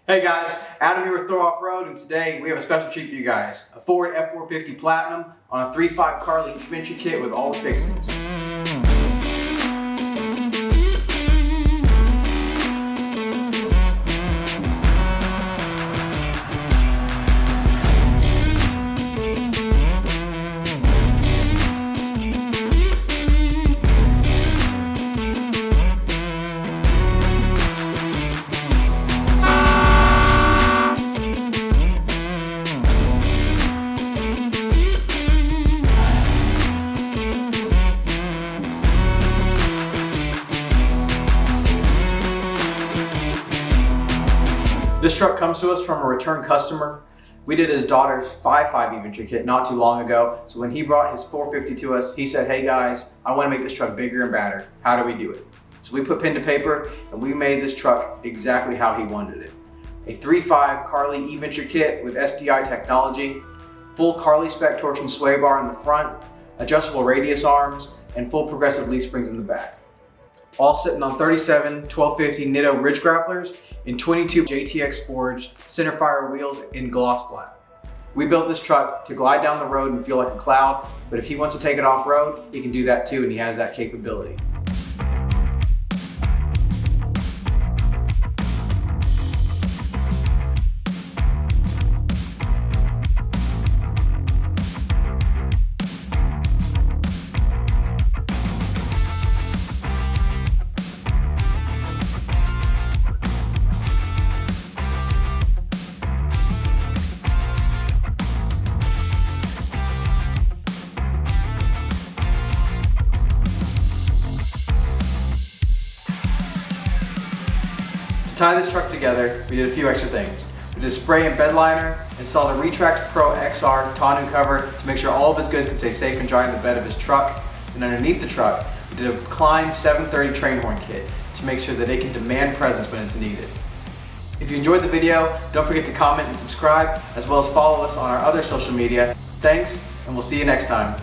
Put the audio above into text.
Hey guys, Adam here with Thor Offroad, and today we have a special treat for you guys. A Ford F450 Platinum on a 3.5 Carly adventure kit with all the fixings. This truck comes to us from a return customer. We did his daughter's 5.5 adventure kit not too long ago. So when he brought his 450 to us, he said, hey guys, I want to make this truck bigger and badder. How do we do it? So we put pen to paper and we made this truck exactly how he wanted it. A 3.5 Carly adventure kit with SDI technology, full Carly spec torsion sway bar in the front, adjustable radius arms, and full progressive leaf springs in the back. All sitting on 37 1250 Nitto Ridge Grapplers and 22 JTX forged centerfire wheels in gloss black. We built this truck to glide down the road and feel like a cloud, but if he wants to take it off-road, he can do that too, and he has that capability. To tie this truck together, we did a few extra things. We did a spray and bed liner, installed a Retract Pro XR tonneau cover to make sure all of his goods can stay safe and dry in the bed of his truck. And underneath the truck, we did a Klein 730 train horn kit to make sure that it can demand presence when it's needed. If you enjoyed the video, don't forget to comment and subscribe, as well as follow us on our other social media. Thanks, and we'll see you next time.